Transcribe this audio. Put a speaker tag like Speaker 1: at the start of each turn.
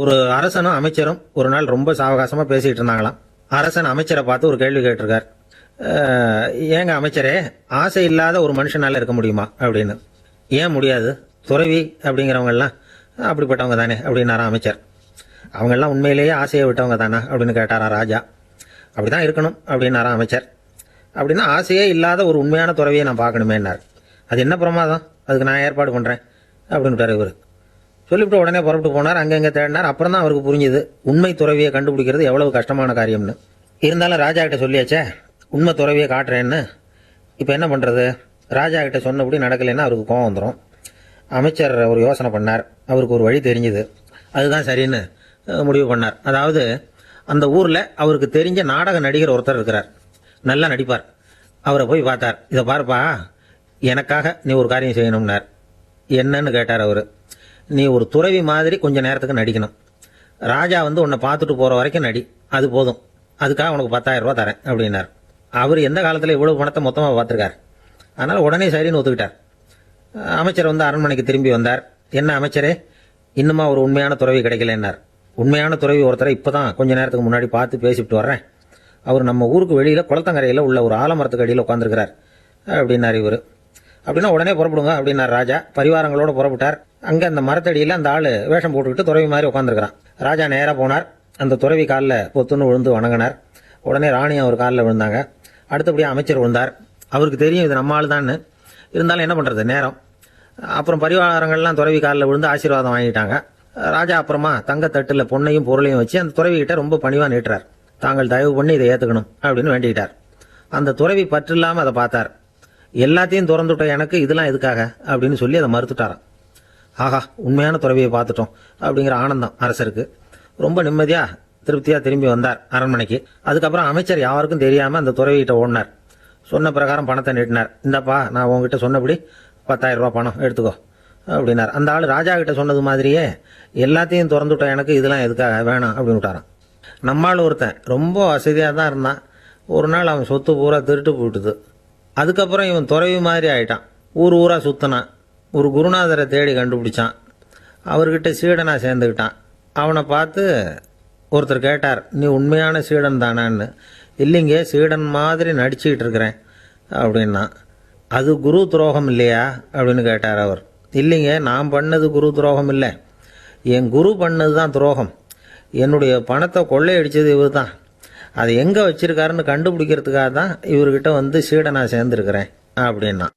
Speaker 1: ஒரு அரசனும் அமைச்சரும் ஒரு நாள் ரொம்ப சாவகாசமா பேசிட்டு இருந்தாங்களாம். அரசன் அமைச்சரை பார்த்து ஒரு கேள்வி கேட்டிருக்கார். ஏங்க அமைச்சரே, ஆசை இல்லாத ஒரு மனுஷனால இருக்க முடியுமா அப்படின்னு. ஏன் முடியாது, துறவி அப்படிங்கிறவங்க எல்லாம் அப்படிப்பட்டவங்க தானே அப்படின்னாராம் அமைச்சர். அவங்கெல்லாம் உண்மையிலேயே ஆசையை விட்டவங்க தானே அப்படின்னு கேட்டாராம் ராஜா. அப்படிதான் இருக்கணும் அப்படின்னாராம் அமைச்சர். அப்படின்னா ஆசையே இல்லாத ஒரு உண்மையான துறவியை நான் பார்க்கணுமேன்னார். அது என்ன பிரமாதம், அதுக்கு நான் ஏற்பாடு பண்ணுறேன் அப்படின்ட்டார் இவர். சொல்லிவிட்டு உடனே புறப்பட்டு போனார். அங்கங்கே தேடினார். அப்புறம் தான் அவருக்கு புரிஞ்சுது உண்மை துறவியை கண்டுபிடிக்கிறது எவ்வளவு கஷ்டமான காரியம்னு. இருந்தாலும் ராஜா கிட்ட சொல்லியாச்சே உண்மை துறவியை காட்டுறேன்னு. இப்போ என்ன பண்ணுறது, ராஜா கிட்ட சொன்னபடி நடக்கலைன்னா அவருக்கு கோவம் வந்துடும். அமைச்சர் ஒரு யோசனை பண்ணார். அவருக்கு ஒரு வழி தெரிஞ்சுது. அதுதான் சரின்னு முடிவு பண்ணார். அதாவது அந்த ஊரில் அவருக்கு தெரிஞ்ச நாடக நடிகர் ஒருத்தர் இருக்கிறார், நல்லா நடிப்பார். அவரை போய் பார்த்தார். இதை பாருப்பா, எனக்காக நீ ஒரு காரியம் செய்யணும்னார். என்னன்னு கேட்டார் அவர். நீ ஒரு துறவி மாதிரி கொஞ்ச நேரத்துக்கு நடிக்கணும். ராஜா வந்து உன்னை பார்த்துட்டு போகிற வரைக்கும் நடி, அது போதும். அதுக்காக உனக்கு 10,000 ரூபா தரேன் அப்படின்னார். அவர் எந்த காலத்தில் இவ்வளவு பணத்தை மொத்தமாக பார்த்துருக்கார். அதனால் உடனே சரின்னு ஒத்துக்கிட்டார். அமைச்சர் வந்து அரண்மனைக்கு திரும்பி வந்தார். என்ன அமைச்சரே, இன்னுமா ஒரு உண்மையான துறவி கிடைக்கலன்னார். உண்மையான துறவி ஒருத்தரை இப்போ தான் கொஞ்ச நேரத்துக்கு முன்னாடி பார்த்து பேசிவிட்டு வர்றேன். அவர் நம்ம ஊருக்கு வெளியில் குளத்தங்கரையில் உள்ள ஒரு ஆலமரத்துக்கு அடியில் உட்காந்துருக்கிறார் அப்படின்னார் இவர். அப்படின்னா உடனே புறப்படுங்க அப்படின்னார் ராஜா. பரிவாரங்களோடு புறப்பட்டார். அங்கே அந்த மரத்தடியில் அந்த ஆள் வேஷம் போட்டுக்கிட்டு துறவி மாதிரி உட்காந்துருக்கிறான். ராஜா நேராக போனார். அந்த துறவி காலில் பொத்துன்னு விழுந்து வணங்கினார். உடனே ராணியும் அவர் காலில் விழுந்தாங்க. அடுத்தபடியாக அமைச்சர் விழுந்தார். அவருக்கு தெரியும் இது நம்ம ஆள் தான். இருந்தாலும் என்ன பண்ணுறது, நேரம். அப்புறம் பரிவாரங்கள்லாம் துறவி காலில் விழுந்து ஆசீர்வாதம் வாங்கிட்டாங்க. ராஜா அப்புறமா தங்கத்தட்டில் பொண்ணையும் பொருளையும் வச்சு அந்த துறவிகிட்ட ரொம்ப பணிவாக நீட்டுறார். தாங்கள் தயவு பண்ணி இதை ஏற்றுக்கணும் அப்படின்னு வேண்டிக்கிட்டார். அந்த துறவி பற்று இல்லாமல் அதை பார்த்தார். எல்லாத்தையும் திறந்துட்ட எனக்கு இதெல்லாம் எதுக்காக அப்படின்னு சொல்லி அதை மறுத்துட்டாராம். ஆஹா, உண்மையான துறவியை பார்த்துட்டோம் அப்படிங்கிற ஆனந்தம் அரசருக்கு. ரொம்ப நிம்மதியாக திருப்தியாக திரும்பி வந்தார் அரண்மனைக்கு. அதுக்கப்புறம் அமைச்சர் யாருக்கும் தெரியாமல் அந்த துறவிகிட்ட ஓடினார். சொன்ன பிரகாரம் பணத்தை நீட்டினார். இந்தாப்பா, நான் உங்ககிட்ட சொன்னபடி 10,000 ரூபா பணம் எடுத்துக்கோ அப்படின்னார். அந்த ஆள் ராஜா கிட்ட சொன்னது மாதிரியே எல்லாத்தையும் திறந்துட்டோம் எனக்கு இதெல்லாம் எதுக்காக வேணாம் அப்படின்னு விட்டாரான். நம்மால் ஒருத்தன் ரொம்ப வசதியாக தான் இருந்தான். ஒரு நாள் அவன் சொத்து பூரா திருட்டு போயிட்டுது. அதுக்கப்புறம் இவன் துறவி மாதிரி ஆயிட்டான். ஊர் ஊராக சுத்தினான். ஒரு குருநாதரை தேடி கண்டுபிடிச்சான். அவர்கிட்ட சீடனாக சேர்ந்துக்கிட்டான். அவனை பார்த்து ஒருத்தர் கேட்டார், நீ உண்மையான சீடன் தானான்னு. இல்லைங்க, சீடன் மாதிரி நடிச்சுக்கிட்டு இருக்கிறேன் அப்படின்னா. அது குரு துரோகம் இல்லையா அப்படின்னு கேட்டார் அவர். இல்லைங்க, நான் பண்ணது குரு துரோகம் இல்லை, என் குரு பண்ணது தான் துரோகம். என்னுடைய பணத்தை கொள்ளையடிச்சது இவர் தான். அதை எங்கே வச்சிருக்காருன்னு கண்டுபிடிக்கிறதுக்காக தான் இவர்கிட்ட வந்து சீடனாக சேர்ந்துருக்கிறேன் அப்படின்னா.